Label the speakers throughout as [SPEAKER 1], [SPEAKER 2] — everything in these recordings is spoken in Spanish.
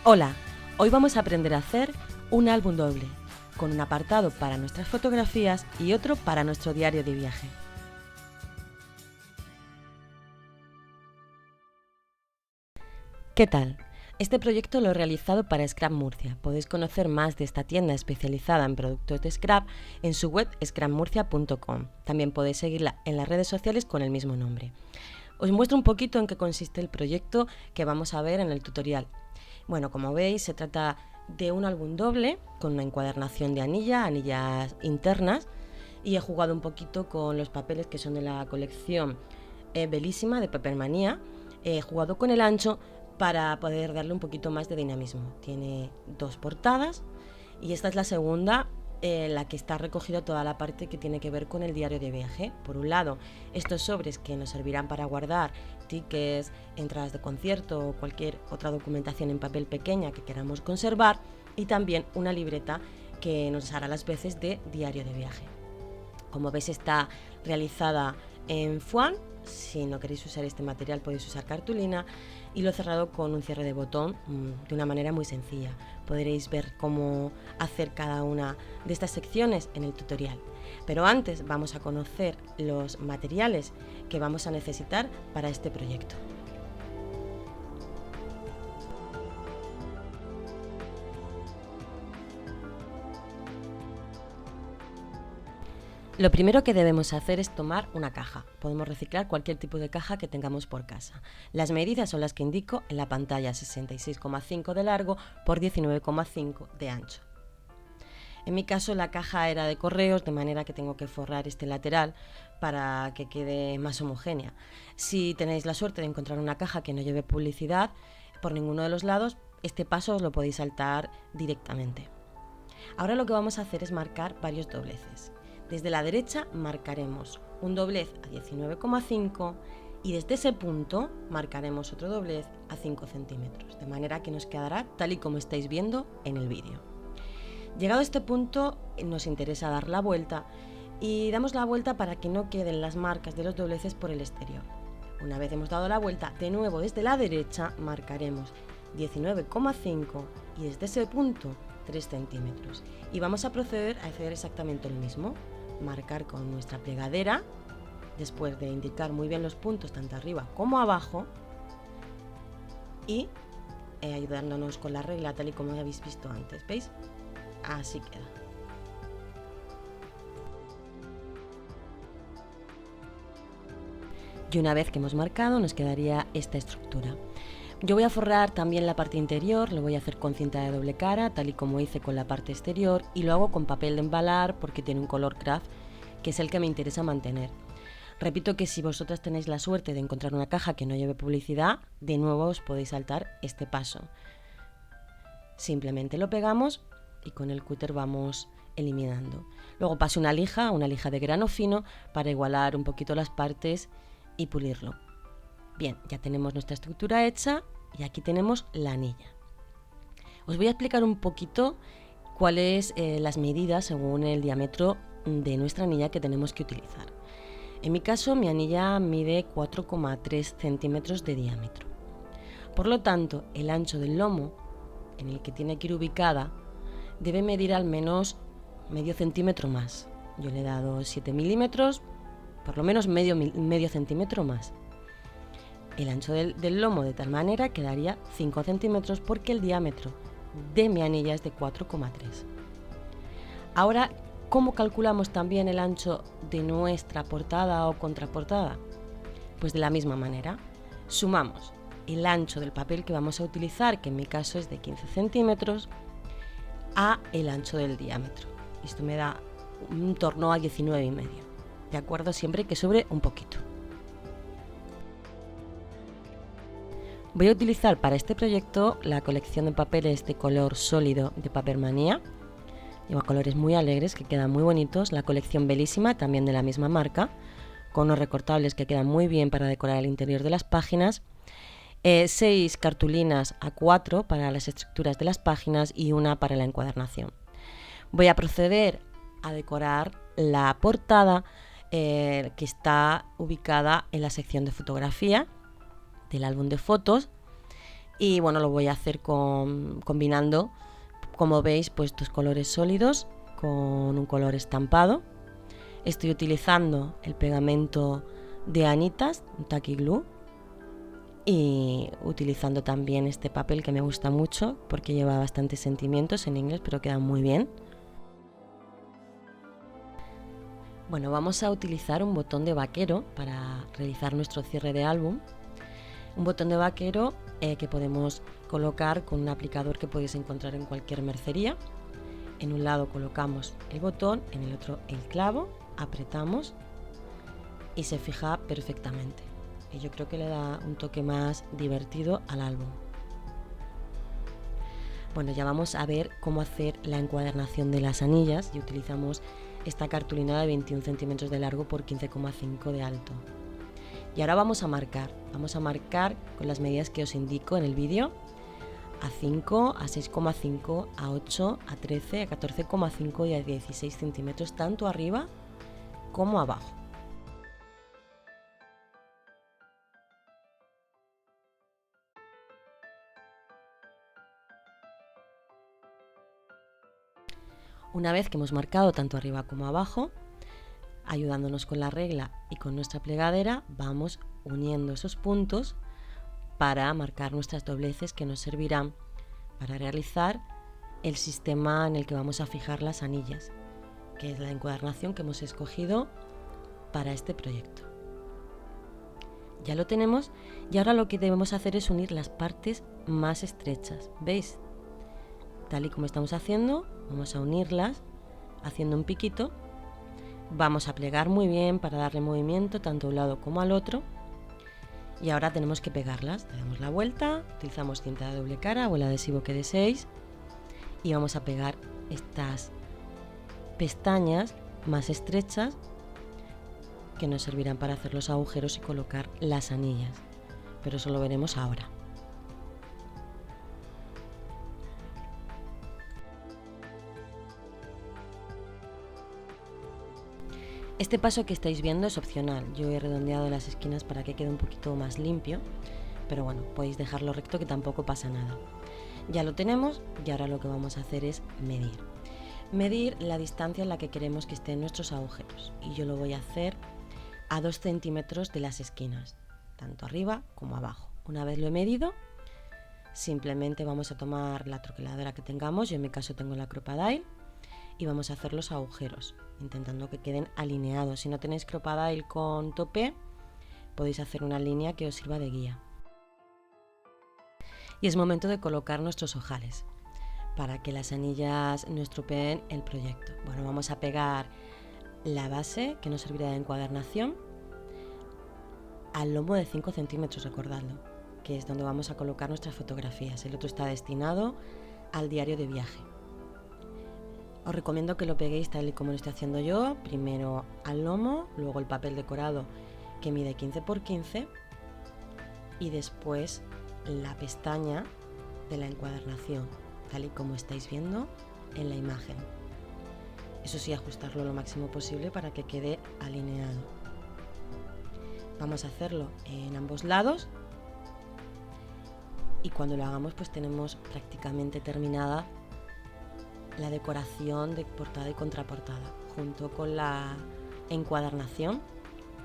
[SPEAKER 1] Hola, hoy vamos a aprender a hacer un álbum doble, con un apartado para nuestras fotografías y otro para nuestro diario de viaje. ¿Qué tal? Este proyecto lo he realizado para Scrap Murcia. Podéis conocer más de esta tienda especializada en productos de scrap en su web scrapmurcia.com. También podéis seguirla en las redes sociales con el mismo nombre. Os muestro un poquito en qué consiste el proyecto que vamos a ver en el tutorial. Bueno, como veis, se trata de un álbum doble con una encuadernación de anillas internas, y he jugado un poquito con los papeles que son de la colección Bellísima de Papermanía. He jugado con el ancho para poder darle un poquito más de dinamismo. Tiene dos portadas y esta es la segunda, la que está recogida toda la parte que tiene que ver con el diario de viaje. Por un lado, estos sobres que nos servirán para guardar tickets, entradas de concierto o cualquier otra documentación en papel pequeña que queramos conservar, y también una libreta que nos hará las veces de diario de viaje. Como veis, está realizada en Fuan. Si no queréis usar este material podéis usar cartulina, y lo he cerrado con un cierre de botón de una manera muy sencilla. Podréis ver cómo hacer cada una de estas secciones en el tutorial. Pero antes vamos a conocer los materiales que vamos a necesitar para este proyecto. Lo primero que debemos hacer es tomar una caja. Podemos reciclar cualquier tipo de caja que tengamos por casa. Las medidas son las que indico en la pantalla: 66,5 de largo por 19,5 de ancho. En mi caso la caja era de correos, de manera que tengo que forrar este lateral para que quede más homogénea. Si tenéis la suerte de encontrar una caja que no lleve publicidad por ninguno de los lados, este paso os lo podéis saltar directamente. Ahora lo que vamos a hacer es marcar varios dobleces. Desde la derecha marcaremos un doblez a 19,5 y desde ese punto marcaremos otro doblez a 5 centímetros, de manera que nos quedará tal y como estáis viendo en el vídeo. Llegado a este punto nos interesa dar la vuelta, y damos la vuelta para que no queden las marcas de los dobleces por el exterior. Una vez hemos dado la vuelta, de nuevo desde la derecha marcaremos 19,5 y desde ese punto 3 centímetros. Y vamos a proceder a hacer exactamente lo mismo. Marcar con nuestra plegadera, después de indicar muy bien los puntos tanto arriba como abajo, y ayudándonos con la regla tal y como habéis visto antes. ¿Veis? Así queda. Y una vez que hemos marcado, nos quedaría esta estructura. Yo voy a forrar también la parte interior, lo voy a hacer con cinta de doble cara, tal y como hice con la parte exterior, y lo hago con papel de embalar porque tiene un color craft, que es el que me interesa mantener. Repito que si vosotras tenéis la suerte de encontrar una caja que no lleve publicidad, de nuevo os podéis saltar este paso. Simplemente lo pegamos y con el cúter vamos eliminando. Luego paso una lija de grano fino para igualar un poquito las partes y pulirlo. Bien, ya tenemos nuestra estructura hecha y aquí tenemos la anilla. Os voy a explicar un poquito cuáles las medidas según el diámetro de nuestra anilla que tenemos que utilizar. En mi caso, mi anilla mide 4,3 centímetros de diámetro. Por lo tanto, el ancho del lomo en el que tiene que ir ubicada debe medir al menos medio centímetro más. Yo le he dado 7 milímetros, por lo menos medio centímetro más. El ancho del lomo de tal manera que daría 5 centímetros porque el diámetro de mi anilla es de 4,3. Ahora, ¿cómo calculamos también el ancho de nuestra portada o contraportada? Pues de la misma manera. Sumamos el ancho del papel que vamos a utilizar, que en mi caso es de 15 centímetros, a el ancho del diámetro. Esto me da en torno a 19,5. ¿De acuerdo? Siempre que sobre un poquito. Voy a utilizar para este proyecto la colección de papeles de color sólido de Papermanía. Lleva colores muy alegres que quedan muy bonitos. La colección Bellísima, también de la misma marca, con unos recortables que quedan muy bien para decorar el interior de las páginas. 6 cartulinas A4 para las estructuras de las páginas y una para la encuadernación. Voy a proceder a decorar la portada que está ubicada en la sección de fotografía del álbum de fotos, Y bueno, lo voy a hacer combinando, como veis, pues 2 colores sólidos con un color estampado. Estoy utilizando el pegamento de Anitas, un Tacky Glue, y utilizando también este papel que me gusta mucho porque lleva bastantes sentimientos en inglés, pero queda muy bien. Bueno, vamos a utilizar un botón de vaquero para realizar nuestro cierre de álbum. Un botón de vaquero que podemos colocar con un aplicador que podéis encontrar en cualquier mercería. En un lado colocamos el botón, en el otro el clavo, apretamos y se fija perfectamente. Y yo creo que le da un toque más divertido al álbum. Bueno, ya vamos a ver cómo hacer la encuadernación de las anillas y utilizamos esta cartulina de 21 centímetros de largo por 15,5 de alto. Y ahora vamos a marcar con las medidas que os indico en el vídeo: a 5, a 6,5, a 8, a 13, a 14,5 y a 16 centímetros, tanto arriba como abajo. Una vez que hemos marcado tanto arriba como abajo, ayudándonos con la regla y con nuestra plegadera, vamos uniendo esos puntos para marcar nuestras dobleces que nos servirán para realizar el sistema en el que vamos a fijar las anillas, que es la encuadernación que hemos escogido para este proyecto. Ya lo tenemos y ahora lo que debemos hacer es unir las partes más estrechas. ¿Veis? Tal y como estamos haciendo, vamos a unirlas haciendo un piquito. Vamos a plegar muy bien para darle movimiento tanto a un lado como al otro. Y ahora tenemos que pegarlas. Le damos la vuelta, utilizamos cinta de doble cara o el adhesivo que deseéis y vamos a pegar estas pestañas más estrechas que nos servirán para hacer los agujeros y colocar las anillas, pero eso lo veremos ahora. Este paso que estáis viendo es opcional. Yo he redondeado las esquinas para que quede un poquito más limpio, pero bueno, podéis dejarlo recto que tampoco pasa nada. Ya lo tenemos y ahora lo que vamos a hacer es medir la distancia en la que queremos que estén nuestros agujeros, y yo lo voy a hacer a 2 centímetros de las esquinas, tanto arriba como abajo. Una vez lo he medido, simplemente vamos a tomar la troqueladora que tengamos, yo en mi caso tengo la Crop-A-Dile, y vamos a hacer los agujeros, intentando que queden alineados. Si no tenéis Crop-A-Dile con tope, podéis hacer una línea que os sirva de guía. Y es momento de colocar nuestros ojales, para que las anillas no estropeen el proyecto. Bueno, vamos a pegar la base, que nos servirá de encuadernación, al lomo de 5 centímetros, recordadlo, que es donde vamos a colocar nuestras fotografías. El otro está destinado al diario de viaje. Os recomiendo que lo peguéis tal y como lo estoy haciendo yo, primero al lomo, luego el papel decorado que mide 15 por 15 y después la pestaña de la encuadernación, tal y como estáis viendo en la imagen. Eso sí, ajustarlo lo máximo posible para que quede alineado. Vamos a hacerlo en ambos lados y cuando lo hagamos pues tenemos prácticamente terminada la decoración de portada y contraportada, junto con la encuadernación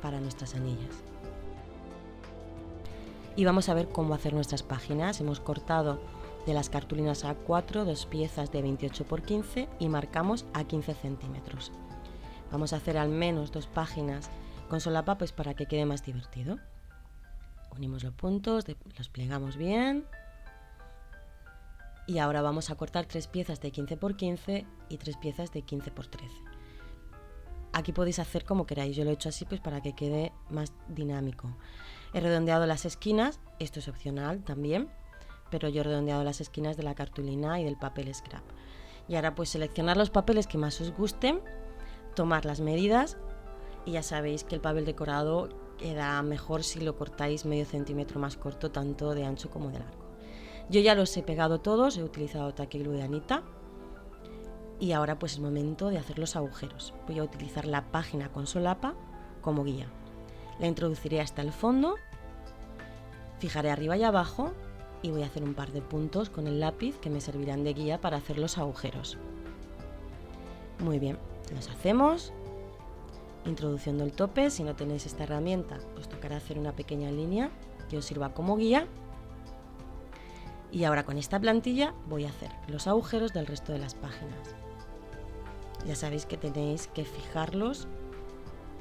[SPEAKER 1] para nuestras anillas. Y vamos a ver cómo hacer nuestras páginas. Hemos cortado de las cartulinas A4 2 piezas de 28 por 15 y marcamos a 15 centímetros. Vamos a hacer al menos 2 páginas con solapa, pues para que quede más divertido. Unimos los puntos, los plegamos bien. Y ahora vamos a cortar 3 piezas de 15 por 15 y 3 piezas de 15 por 13. Aquí podéis hacer como queráis, yo lo he hecho así pues para que quede más dinámico. He redondeado las esquinas, esto es opcional también, pero yo he redondeado las esquinas de la cartulina y del papel scrap. Y ahora pues seleccionar los papeles que más os gusten, tomar las medidas y ya sabéis que el papel decorado queda mejor si lo cortáis medio centímetro más corto, tanto de ancho como de largo. Yo ya los he pegado todos, he utilizado Tacky Glue de Anita y ahora pues es momento de hacer los agujeros. Voy a utilizar la página con solapa como guía. La introduciré hasta el fondo, fijaré arriba y abajo y voy a hacer un par de puntos con el lápiz que me servirán de guía para hacer los agujeros. Muy bien, los hacemos introduciendo el tope. Si no tenéis esta herramienta, os tocará hacer una pequeña línea que os sirva como guía. Y ahora con esta plantilla voy a hacer los agujeros del resto de las páginas. Ya sabéis que tenéis que fijarlos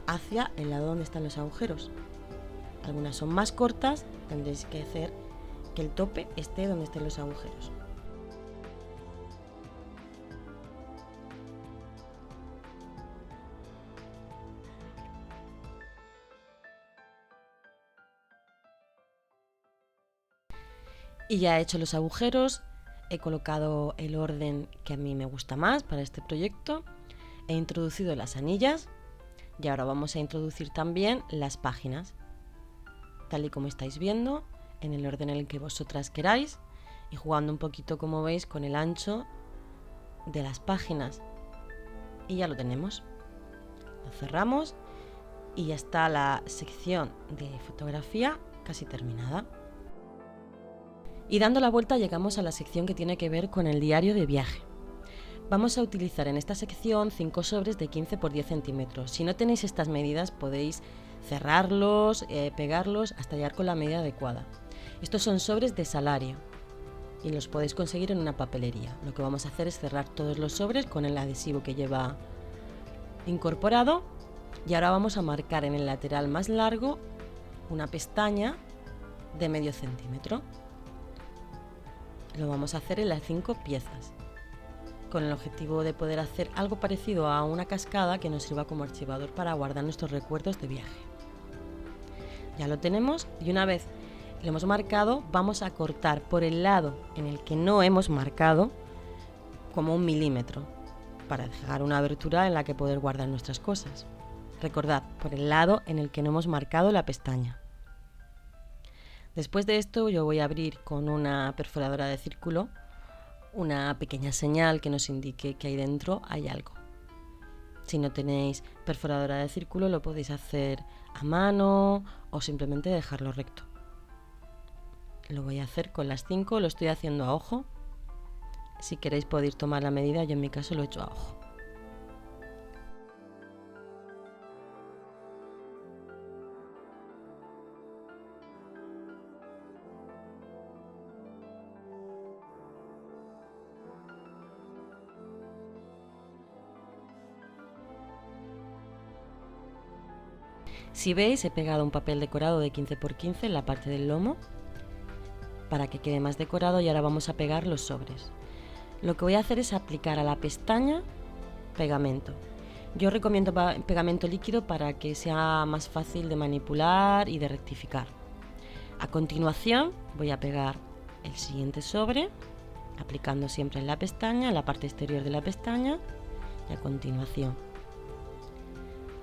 [SPEAKER 1] hacia el lado donde están los agujeros. Algunas son más cortas, tendréis que hacer que el tope esté donde estén los agujeros. Y ya he hecho los agujeros, he colocado el orden que a mí me gusta más para este proyecto, he introducido las anillas y ahora vamos a introducir también las páginas, tal y como estáis viendo, en el orden en el que vosotras queráis y jugando un poquito, como veis, con el ancho de las páginas. Y ya lo tenemos. Lo cerramos y ya está la sección de fotografía casi terminada. Y dando la vuelta llegamos a la sección que tiene que ver con el diario de viaje. Vamos a utilizar en esta sección 5 sobres de 15 por 10 centímetros. Si no tenéis estas medidas podéis cerrarlos, pegarlos hasta llegar con la medida adecuada. Estos son sobres de salario y los podéis conseguir en una papelería. Lo que vamos a hacer es cerrar todos los sobres con el adhesivo que lleva incorporado y ahora vamos a marcar en el lateral más largo una pestaña de medio centímetro. Lo vamos a hacer en las 5 piezas, con el objetivo de poder hacer algo parecido a una cascada que nos sirva como archivador para guardar nuestros recuerdos de viaje. Ya lo tenemos y una vez lo hemos marcado, vamos a cortar por el lado en el que no hemos marcado como 1 milímetro para dejar una abertura en la que poder guardar nuestras cosas. Recordad, por el lado en el que no hemos marcado la pestaña. Después de esto yo voy a abrir con una perforadora de círculo una pequeña señal que nos indique que ahí dentro hay algo. Si no tenéis perforadora de círculo lo podéis hacer a mano o simplemente dejarlo recto. Lo voy a hacer con las 5, lo estoy haciendo a ojo. Si queréis podéis tomar la medida, yo en mi caso lo he hecho a ojo. Si veis, he pegado un papel decorado de 15 por 15 en la parte del lomo para que quede más decorado y ahora vamos a pegar los sobres. Lo que voy a hacer es aplicar a la pestaña pegamento. Yo recomiendo pegamento líquido para que sea más fácil de manipular y de rectificar. A continuación voy a pegar el siguiente sobre, aplicando siempre en la pestaña, en la parte exterior de la pestaña, y a continuación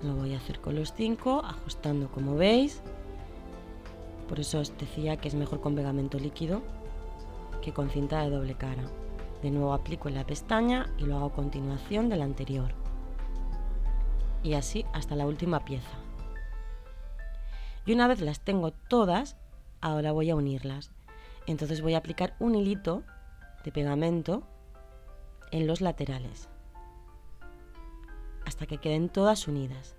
[SPEAKER 1] lo voy a hacer con los 5, ajustando como veis. Por eso os decía que es mejor con pegamento líquido que con cinta de doble cara. De nuevo aplico en la pestaña y lo hago a continuación de la anterior. Y así hasta la última pieza. Y una vez las tengo todas, ahora voy a unirlas. Entonces voy a aplicar un hilito de pegamento en los laterales hasta que queden todas unidas.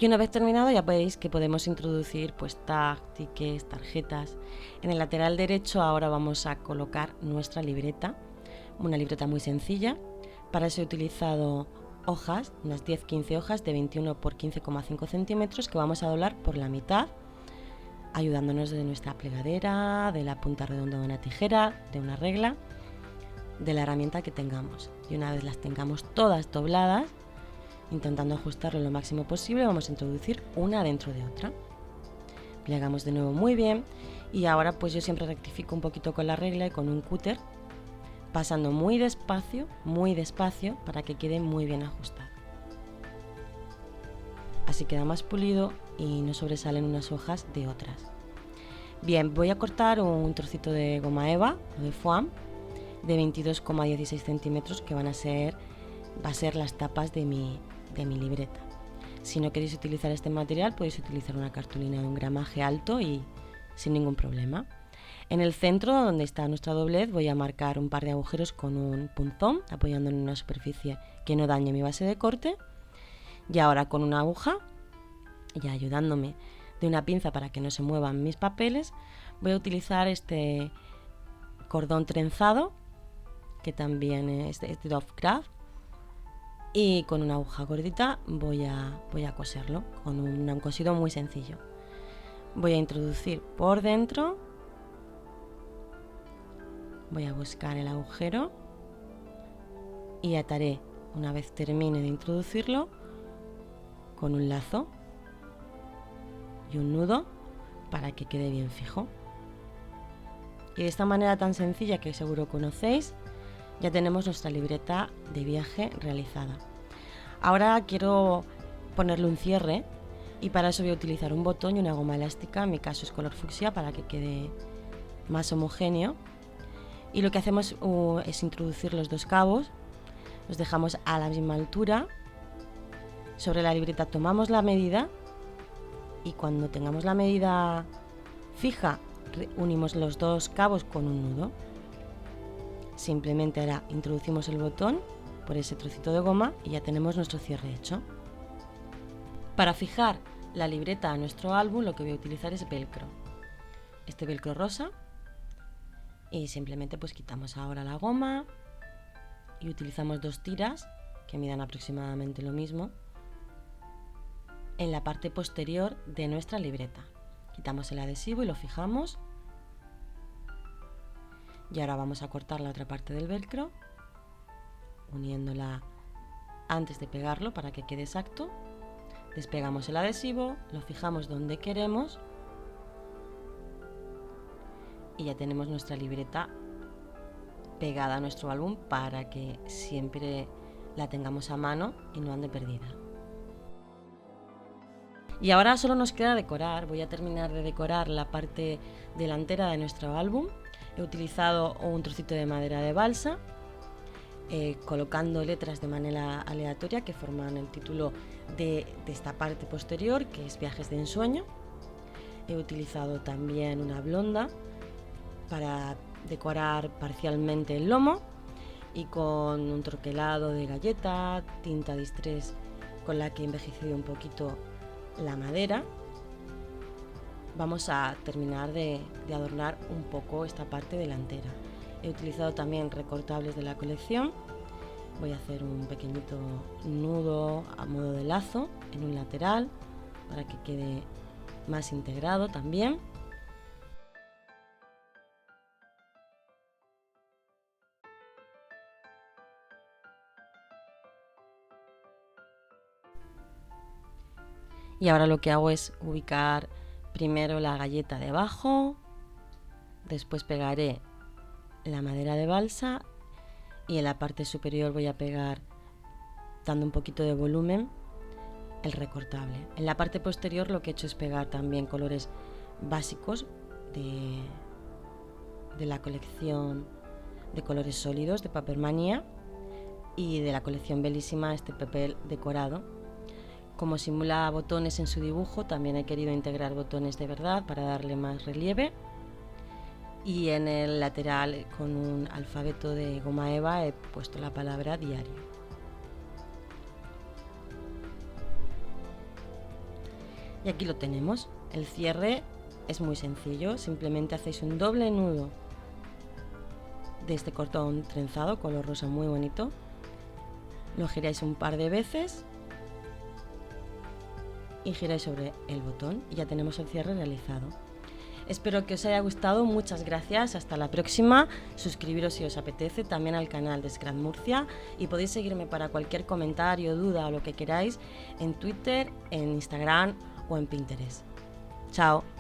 [SPEAKER 1] Y una vez terminado ya veis que podemos introducir pues tags, tickets, tarjetas. En el lateral derecho ahora vamos a colocar nuestra libreta, una libreta muy sencilla. Para eso he utilizado hojas, unas 10-15 hojas de 21 por 15,5 centímetros que vamos a doblar por la mitad, ayudándonos de nuestra plegadera, de la punta redonda de una tijera, de una regla, de la herramienta que tengamos. Y una vez las tengamos todas dobladas, intentando ajustarlo lo máximo posible, vamos a introducir una dentro de otra. Plegamos de nuevo muy bien y ahora pues yo siempre rectifico un poquito con la regla y con un cúter, pasando muy despacio para que quede muy bien ajustado. Así queda más pulido y no sobresalen unas hojas de otras. Bien, voy a cortar un trocito de goma eva o de foam de 22,16 centímetros que va a ser las tapas de mi libreta. Si no queréis utilizar este material, podéis utilizar una cartulina de un gramaje alto y sin ningún problema. En el centro, donde está nuestra doblez, voy a marcar un par de agujeros con un punzón, apoyando en una superficie que no dañe mi base de corte. Y ahora con una aguja, ya ayudándome de una pinza para que no se muevan mis papeles, voy a utilizar este cordón trenzado, que también es de Dove Craft, y con una aguja gordita voy a coserlo con un cosido muy sencillo. Voy a introducir por dentro, voy a buscar el agujero y ataré, una vez termine de introducirlo, con un lazo y un nudo para que quede bien fijo. Y de esta manera tan sencilla que seguro conocéis, ya tenemos nuestra libreta de viaje realizada. Ahora quiero ponerle un cierre y para eso voy a utilizar un botón y una goma elástica, en mi caso es color fucsia para que quede más homogéneo. Y lo que hacemos es introducir los dos cabos, los dejamos a la misma altura. Sobre la libreta tomamos la medida y cuando tengamos la medida fija unimos los dos cabos con un nudo. Simplemente ahora introducimos el botón por ese trocito de goma y ya tenemos nuestro cierre hecho. Para fijar la libreta a nuestro álbum lo que voy a utilizar es velcro. Este velcro rosa, y simplemente pues quitamos ahora la goma y utilizamos 2 tiras que midan aproximadamente lo mismo en la parte posterior de nuestra libreta. Quitamos el adhesivo y lo fijamos. Y ahora vamos a cortar la otra parte del velcro, uniéndola antes de pegarlo para que quede exacto. Despegamos el adhesivo, lo fijamos donde queremos y ya tenemos nuestra libreta pegada a nuestro álbum para que siempre la tengamos a mano y no ande perdida. Y ahora solo nos queda decorar. Voy a terminar de decorar la parte delantera de nuestro álbum. He utilizado un trocito de madera de balsa, colocando letras de manera aleatoria que forman el título de esta parte posterior, que es Viajes de ensueño. He utilizado también una blonda para decorar parcialmente el lomo y con un troquelado de galleta, tinta distress con la que he envejecido un poquito la madera. Vamos a terminar de adornar un poco esta parte delantera. He utilizado también recortables de la colección. Voy a hacer un pequeñito nudo a modo de lazo en un lateral para que quede más integrado también. Y ahora lo que hago es ubicar primero la galleta debajo, después pegaré la madera de balsa y en la parte superior voy a pegar, dando un poquito de volumen, el recortable. En la parte posterior lo que he hecho es pegar también colores básicos de la colección de colores sólidos de Papermania y de la colección Bellissima este papel decorado. Como simula botones en su dibujo, también he querido integrar botones de verdad para darle más relieve. Y en el lateral, con un alfabeto de goma eva, he puesto la palabra diario. Y aquí lo tenemos. El cierre es muy sencillo, simplemente hacéis un doble nudo de este cordón trenzado, color rosa muy bonito. Lo giráis un par de veces y giráis sobre el botón y ya tenemos el cierre realizado. Espero que os haya gustado, muchas gracias, hasta la próxima. Suscribiros si os apetece también al canal de Scrap Murcia y podéis seguirme para cualquier comentario, duda o lo que queráis en Twitter, en Instagram o en Pinterest. Chao.